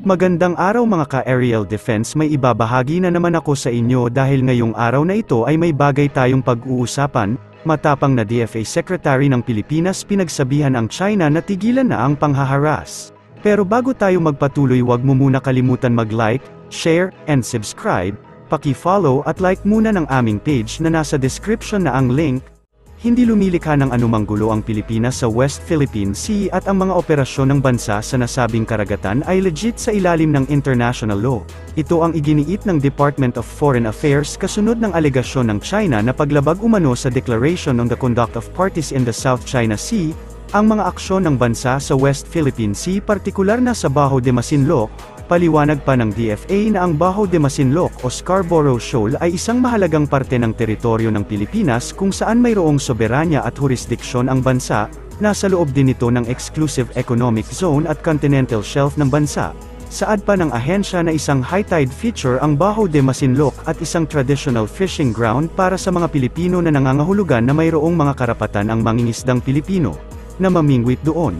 Magandang araw mga ka-aerial defense, may ibabahagi na naman ako sa inyo dahil ngayong araw na ito ay may bagay tayong pag-uusapan. Matapang na DFA Secretary ng Pilipinas pinagsabihan ang China na tigilan na ang panghaharas. Pero bago tayo magpatuloy, wag mo muna kalimutan mag-like, share, and subscribe. Paki-follow at like muna ng aming page na nasa description na ang link. Hindi lumilikha ng anumang gulo ang Pilipinas sa West Philippine Sea at ang mga operasyon ng bansa sa nasabing karagatan ay legit sa ilalim ng international law. Ito ang iginiit ng Department of Foreign Affairs kasunod ng alegasyon ng China na paglabag umano sa Declaration on the Conduct of Parties in the South China Sea, ang mga aksyon ng bansa sa West Philippine Sea partikular na sa Bajo de Masinloc. Paliwanag pa ng DFA na ang Bajo de Masinloc o Scarborough Shoal ay isang mahalagang parte ng teritoryo ng Pilipinas kung saan mayroong soberanya at jurisdiksyon ang bansa, nasa loob din ito ng Exclusive Economic Zone at Continental Shelf ng bansa. Saad pa ng ahensya na isang high tide feature ang Bajo de Masinloc at isang traditional fishing ground para sa mga Pilipino na nangangahulugan na mayroong mga karapatan ang mangingisdang Pilipino na mamingwit doon.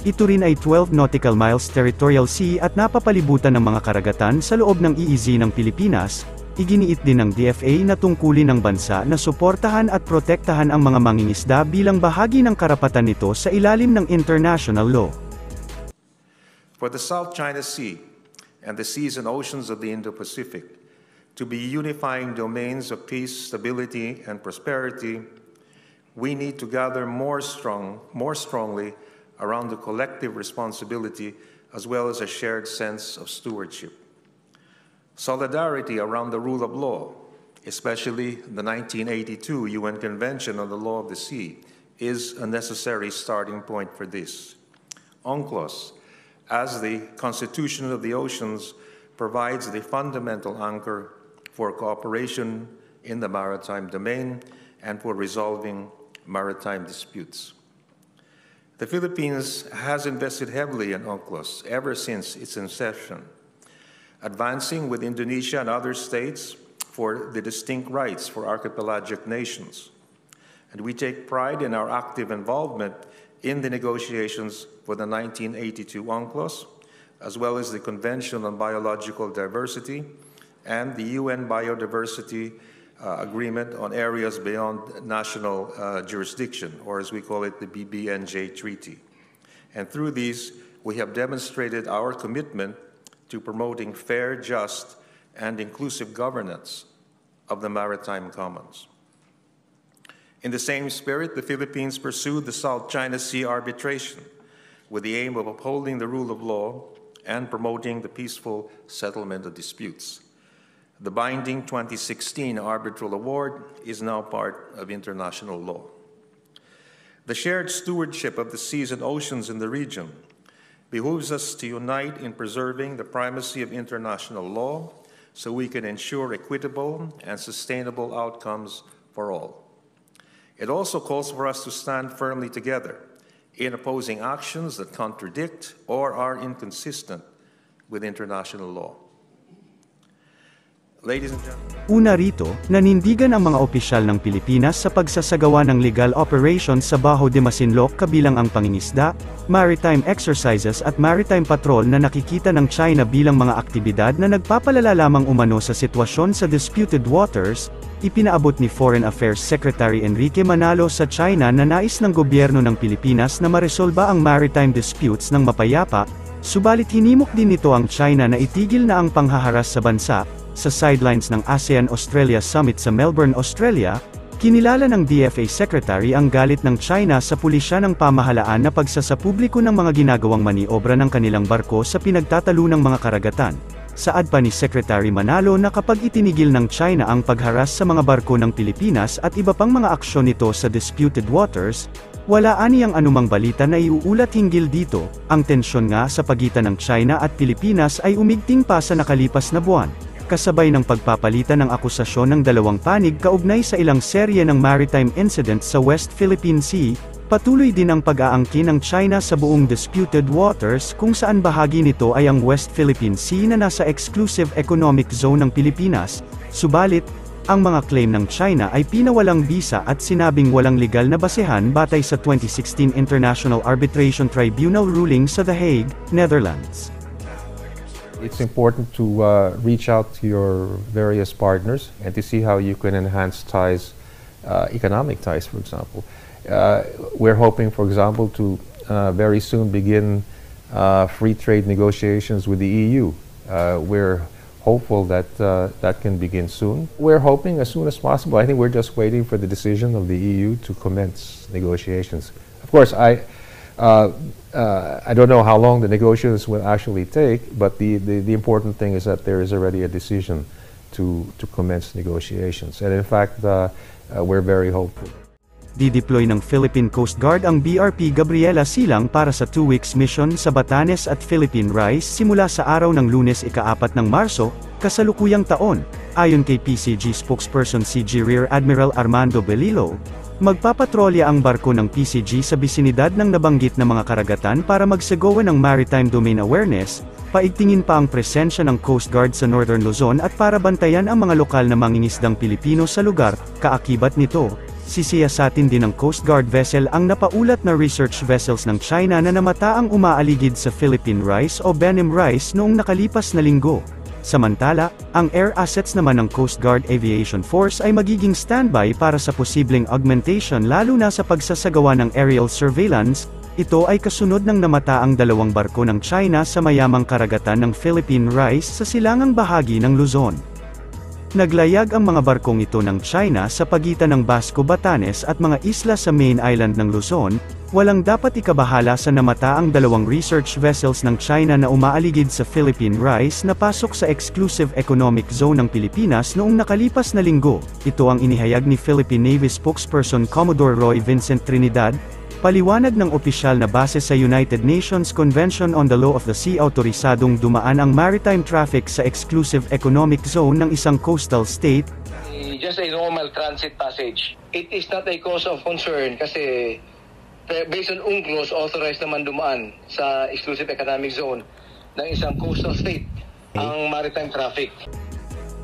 Ito rin ay 12 nautical miles territorial sea at napapalibutan ng mga karagatan sa loob ng EEZ ng Pilipinas. Iginiit din ng DFA na tungkulin ng bansa na suportahan at protektahan ang mga mangingisda bilang bahagi ng karapatan nito sa ilalim ng international law. For the South China Sea and the seas and oceans of the Indo-Pacific to be unifying domains of peace, stability, and prosperity, we need to gather more strongly around the collective responsibility as well as a shared sense of stewardship. Solidarity around the rule of law, especially the 1982 UN Convention on the Law of the Sea, is a necessary starting point for this. UNCLOS, as the Constitution of the Oceans, provides the fundamental anchor for cooperation in the maritime domain and for resolving maritime disputes. The Philippines has invested heavily in UNCLOS ever since its inception, advancing with Indonesia and other states for the distinct rights for archipelagic nations. And we take pride in our active involvement in the negotiations for the 1982 UNCLOS, as well as the Convention on Biological Diversity and the UN Biodiversity Agreement on areas beyond national jurisdiction, or as we call it, the BBNJ Treaty. And through these, we have demonstrated our commitment to promoting fair, just, and inclusive governance of the maritime commons. In the same spirit, the Philippines pursued the South China Sea arbitration with the aim of upholding the rule of law and promoting the peaceful settlement of disputes. The binding 2016 arbitral award is now part of international law. The shared stewardship of the seas and oceans in the region behooves us to unite in preserving the primacy of international law so we can ensure equitable and sustainable outcomes for all. It also calls for us to stand firmly together in opposing actions that contradict or are inconsistent with international law. Ladies and gentlemen. Una rito, nanindigan ang mga opisyal ng Pilipinas sa pagsasagawa ng legal operations sa Bajo de Masinloc kabilang ang pangingisda, maritime exercises at maritime patrol na nakikita ng China bilang mga aktibidad na nagpapalala lamang umano sa sitwasyon sa disputed waters. Ipinaabot ni Foreign Affairs Secretary Enrique Manalo sa China na nais ng gobyerno ng Pilipinas na maresolba ang maritime disputes ng mapayapa, subalit hinimok din nito ang China na itigil na ang panghaharas sa bansa. Sa sidelines ng ASEAN-Australia Summit sa Melbourne, Australia, kinilala ng DFA Secretary ang galit ng China sa pulisya ng pamahalaan na pagsasapubliko ng mga ginagawang maniobra ng kanilang barko sa pinagtatalunang mga karagatan. Saad pa ni Secretary Manalo na kapag itinigil ng China ang pagharas sa mga barko ng Pilipinas at iba pang mga aksyon nito sa disputed waters, wala aniyang anumang balita na iuulat hinggil dito. Ang tensyon nga sa pagitan ng China at Pilipinas ay umigting pa sa nakalipas na buwan, kasabay ng pagpapalitan ng akusasyon ng dalawang panig kaugnay sa ilang serye ng maritime incidents sa West Philippine Sea. Patuloy din ang pag-aangkin ng China sa buong disputed waters kung saan bahagi nito ay ang West Philippine Sea na nasa Exclusive Economic Zone ng Pilipinas. Subalit, ang mga claim ng China ay pinawalang bisa at sinabing walang legal na basehan batay sa 2016 International Arbitration Tribunal ruling sa The Hague, Netherlands. It's important to reach out to your various partners and to see how you can enhance ties, economic ties, for example. We're hoping, for example, to very soon begin free trade negotiations with the EU. We're hopeful that that can begin soon. We're hoping as soon as possible. I think we're just waiting for the decision of the EU to commence negotiations. Of course, I don't know how long the negotiations will actually take, but the important thing is that there is already a decision to commence negotiations. And in fact, we're very hopeful. Dideploy ng Philippine Coast Guard ang BRP Gabriela Silang para sa 2 weeks mission sa Batanes at Philippine Rice simula sa araw ng Lunes ika-4 ng Marso, kasalukuyang taon. Ayon kay PCG spokesperson CG Rear Admiral Armando Belilo, magpapatrolya ang barko ng PCG sa bisinidad ng nabanggit na mga karagatan para magsagawa ng maritime domain awareness, paigtingin pa ang presensya ng Coast Guard sa Northern Luzon at para bantayan ang mga lokal na mangingisdang Pilipino sa lugar. Kaakibat nito, sisiyasatin din ng Coast Guard vessel ang napaulat na research vessels ng China na namataang umaaligid sa Philippine Rice o Benim Rice noong nakalipas na linggo. Samantala, ang air assets naman ng Coast Guard Aviation Force ay magiging standby para sa posibleng augmentation lalo na sa pagsasagawa ng aerial surveillance. Ito ay kasunod ng namataang 2 barko ng China sa mayamang karagatan ng Philippine Rice sa silangang bahagi ng Luzon. Naglayag ang mga barkong ito ng China sa pagitan ng Basco Batanes at mga isla sa main island ng Luzon. Walang dapat ikabahala sa namataang 2 research vessels ng China na umaaligid sa Philippine Rice na pasok sa exclusive economic zone ng Pilipinas noong nakalipas na linggo. Ito ang inihayag ni Philippine Navy spokesperson Commodore Roy Vincent Trinidad. Paliwanag ng opisyal na base sa United Nations Convention on the Law of the Sea autorisadong dumaan ang maritime traffic sa exclusive economic zone ng isang coastal state. Just a normal transit passage. It is not a cause of concern kasi based on UNCLOS, authorized naman dumaan sa exclusive economic zone ng isang coastal state ang maritime traffic.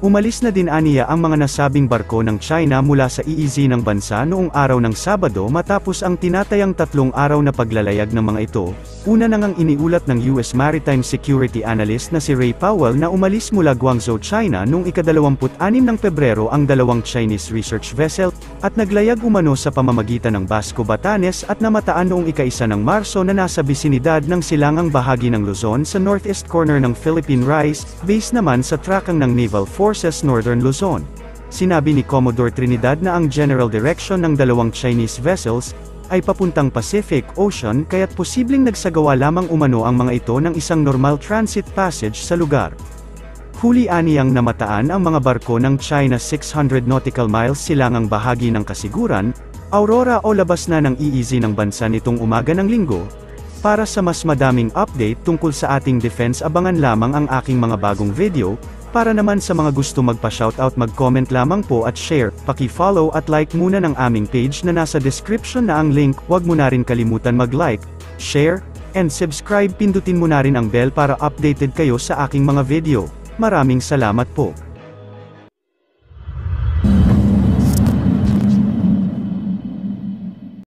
Umalis na din aniya ang mga nasabing barko ng China mula sa EEZ ng bansa noong araw ng Sabado matapos ang tinatayang 3 araw na paglalayag ng mga ito. Una nang ang iniulat ng US Maritime Security Analyst na si Ray Powell na umalis mula Guangzhou, China noong ika-26 ng Pebrero ang 2 Chinese research vessel, at naglayag umano sa pamamagitan ng Basco Batanes at namataan noong ika-1 ng Marso na nasa bisinidad ng silangang bahagi ng Luzon sa northeast corner ng Philippine Rice, base naman sa trakang ng Naval Forces Northern Luzon. Sinabi ni Commodore Trinidad na ang general direction ng 2 Chinese vessels ay papuntang Pacific Ocean kaya't posibleng nagsagawa lamang umano ang mga ito ng isang normal transit passage sa lugar. Huli aniyang namataan ang mga barko ng China 600 nautical miles silangang bahagi ng Kasiguran, Aurora o labas na ng EEZ ng bansa nitong umaga ng linggo. Para sa mas madaming update tungkol sa ating defense, abangan lamang ang aking mga bagong video. Para naman sa mga gusto magpa-shoutout, mag-comment lamang po at share, paki-follow at like muna ng aming page na nasa description na ang link. Huwag mo na rin kalimutan mag-like, share, and subscribe. Pindutin mo na rin ang bell para updated kayo sa aking mga video. Maraming salamat po.